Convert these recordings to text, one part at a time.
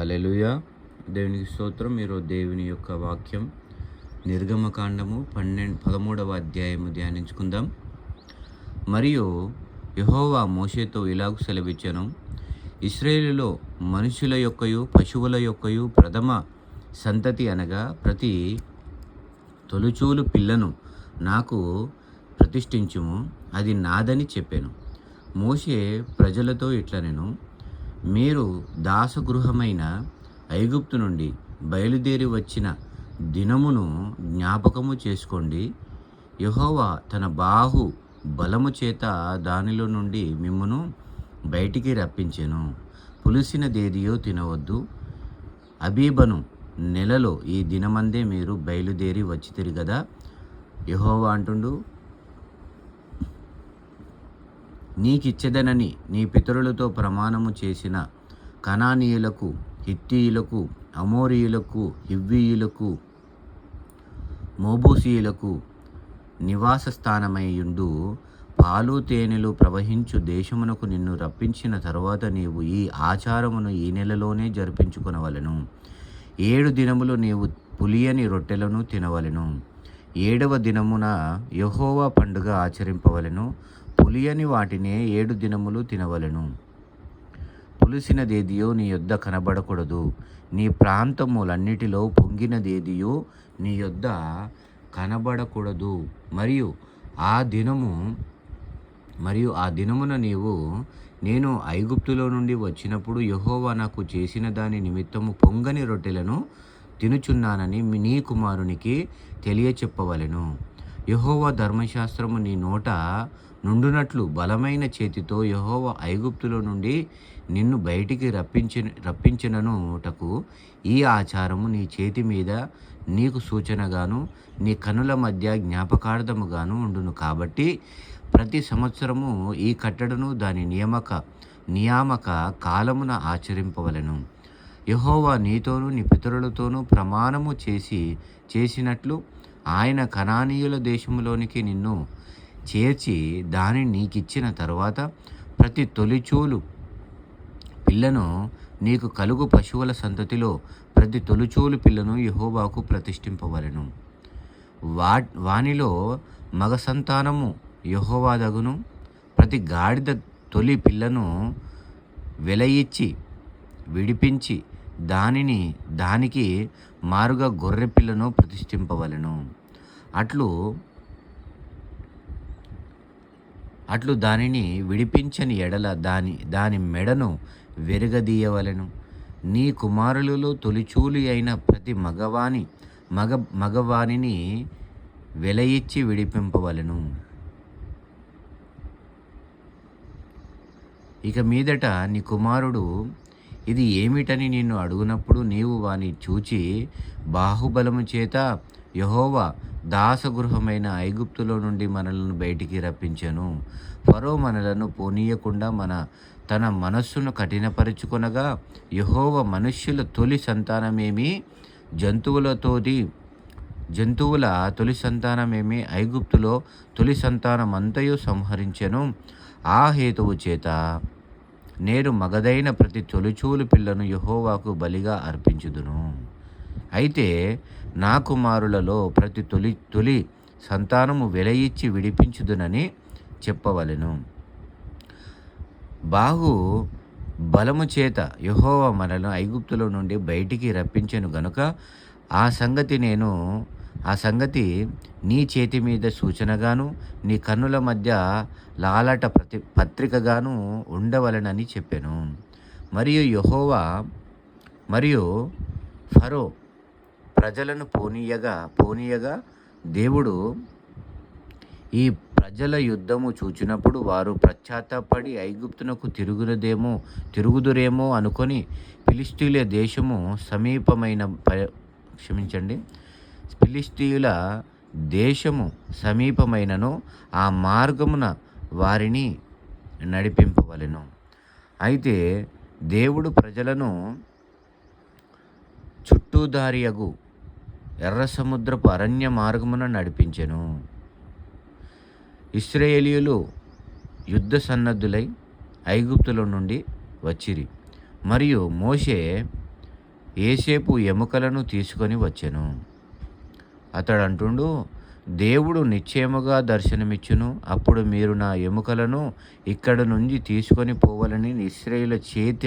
హల్లెలూయా. దేవునికి స్తోత్రం. ఈరోజు దేవుని యొక్క వాక్యం నిర్గమకాండము 13వ అధ్యాయము ధ్యానించుకుందాం. మరియు యెహోవా మోషేతో ఇలాగు సెలవిచ్చెను, ఇశ్రాయేలులో మనుషుల యొక్కయు పశువుల యొక్కయు ప్రథమ సంతతి అనగా ప్రతి తొలిచూలు పిల్లను నాకు ప్రతిష్ఠించుము, అది నాదని చెప్పాను. మోషే ప్రజలతో ఇట్లనెను, మీరు దాసగృహమైన ఐగుప్తు నుండి బయలుదేరి వచ్చిన దినమును జ్ఞాపకము చేసుకోండి. యెహోవా తన బాహు బలము చేత దానిలో నుండి మిమ్మును బయటికి రప్పించెను. పులిసినదేదియో తినవద్దు. అబీబను నెలలో ఈ దినమందే మీరు బయలుదేరి వచ్చితిరి గదా. యెహోవా అంటుండు, నీకిచ్చెదనని నీ పితరులతో ప్రమాణము చేసిన కనానీయులకు, హిత్తీయులకు, అమోరీయులకు, హివ్వీయులకు, మోబూసీయులకు నివాస స్థానమైయుండు పాలు తేనెలు ప్రవహించు దేశమునకు నిన్ను రప్పించిన తరువాత నీవు ఈ ఆచారమును ఈ నెలలోనే జరిపించుకొనవలెను. 7 దినములు నీవు పులియని రొట్టెలను తినవలెను. 7వ దినమున యెహోవా పండుగ ఆచరింపవలెను. పులియని వాటినే 7 దినములు తినవలెను. పులిసినదేదియో నీ యొద్ద కనబడకూడదు. నీ ప్రాంతములన్నిటిలో పొంగినదేదియో నీ యొద్ద కనబడకూడదు. మరియు ఆ దినమున నీవు నేను ఐగుప్తులో నుండి వచ్చినప్పుడు యెహోవా నాకు చేసిన దాని నిమిత్తము పొంగని రొట్టెలను తినుచున్నానని నీ కుమారునికి తెలియచెప్పవలెను. యెహోవా ధర్మశాస్త్రము నీ నోట నుండునట్లు బలమైన చేతితో యెహోవా ఐగుప్తులో నుండి నిన్ను బయటికి రప్పించిననుటకు ఈ ఆచారము నీ చేతి మీద నీకు సూచనగాను నీ కనుల మధ్య జ్ఞాపకార్థముగాను ఉండును. కాబట్టి ప్రతి సంవత్సరము ఈ కట్టడను దాని నియామక కాలమున ఆచరింపవలెను. యెహోవా నీతోనూ నీ పితరులతోనూ ప్రమాణము చేసినట్లు ఆయన కనానీయుల దేశములోనికి నిన్ను చేర్చి దానిని నీకిచ్చిన తరువాత ప్రతి తొలిచూలు పిల్లను నీకు కలుగు పశువుల సంతతిలో ప్రతి తొలిచూలు పిల్లను యెహోవాకు ప్రతిష్ఠింపవలెను. వానిలో మగ సంతానము యెహోవాదగును. ప్రతి గాడిద తొలి పిల్లను వెలయిచ్చి విడిపించి దానికి మారుగా గొర్రె పిల్లను ప్రతిష్ఠింపవలెను. అట్లు దానిని విడిపించని ఎడల దాని మెడను విరగదీయవలెను. నీ కుమారులలో తొలిచూలి అయిన ప్రతి మగవానిని వెలయిచ్చి విడిపింపవలెను. ఇక మీదట నీ కుమారుడు ఇది ఏమిటని నిన్ను అడుగునప్పుడు నీవు వాని చూచి, బాహుబలము చేత యెహోవా దాసగృహమైన ఐగుప్తులో నుండి మనలను బయటికి రప్పించెను. ఫరో మనలను పోనీయకుండా తన మనస్సును కఠినపరుచుకొనగా యెహోవా మనుష్యుల తొలి సంతానమేమి జంతువుల తొలి సంతానమేమి ఐగుప్తులో తొలి సంతానమంతయు సంహరించెను. ఆ హేతువు చేత నేను మగదైన ప్రతి తొలిచూలు పిల్లను యెహోవాకు బలిగా అర్పించుదును. అయితే నా కుమారులలో ప్రతి తొలి సంతానము వెలయిచ్చి విడిపించుదునని చెప్పవలెను. బాహు బలము చేత యెహోవా మనలను ఐగుప్తులో నుండి బయటికి రప్పించెను గనుక ఆ సంగతి నీ చేతి మీద సూచనగాను నీ కన్నుల మధ్య లాలట పత్రికగాను ఉండవలెనని చెప్పెను. మరియు ఫరో ప్రజలను పోనీయగా దేవుడు ఈ ప్రజల యుద్ధము చూచినప్పుడు వారు పశ్చాత్తాపడి ఐగుప్తునకు తిరుగుదురేమో అనుకొని ఫిలిష్తీయుల దేశము సమీపమైనను ఆ మార్గమున వారిని నడిపింపవలెను. అయితే దేవుడు ప్రజలను చుట్టూదారియగు ఎర్ర సముద్రపు అరణ్య మార్గమున నడిపించెను. ఇశ్రాయేలీయులు యుద్ధ సన్నద్ధులై ఐగుప్తులో నుండి వచ్చిరి. మరియు మోషే ఏసేపు ఎముకలను తీసుకొని వచ్చెను. అతడు అంటుండు, దేవుడు నిశ్చయముగా దర్శనమిచ్చును. అప్పుడు మీరు నా ఎముకలను ఇక్కడి నుంచి తీసుకొని పోవాలని ఇశ్రాయేలు చేత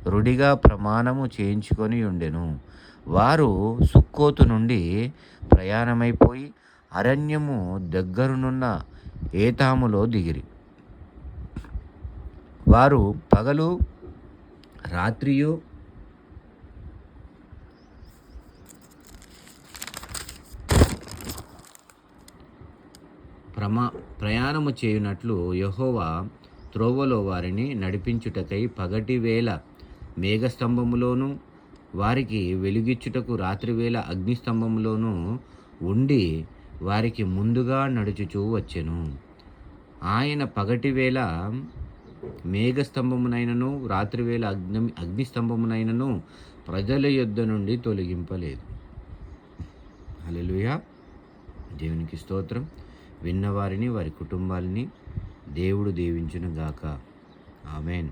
రుడిగా ప్రమాణము చేయించుకొని ఉండెను. వారు సుక్కోతు నుండి ప్రయాణమైపోయి అరణ్యము దగ్గరునున్న ఏతాములో దిగిరి. వారు పగలు రాత్రియు ప్రయాణము చేయునట్లు యెహోవా త్రోవలో వారిని నడిపించుటకై పగటివేళ మేఘస్తంభములోను వారికి వెలుగిచ్చుటకు రాత్రివేళ అగ్నిస్తంభములోను ఉండి వారికి ముందుగా నడుచుచూ వచ్చెను. ఆయన పగటివేళ మేఘస్తంభమునైనను రాత్రివేళ అగ్నిస్తంభమునైనను ప్రజల యొద్ద నుండి తొలగింపలేదు. హల్లెలూయా. దేవునికి స్తోత్రం. విన్నవారిని వారి కుటుంబాలని దేవుడు దీవించును గాక. ఆమేన్.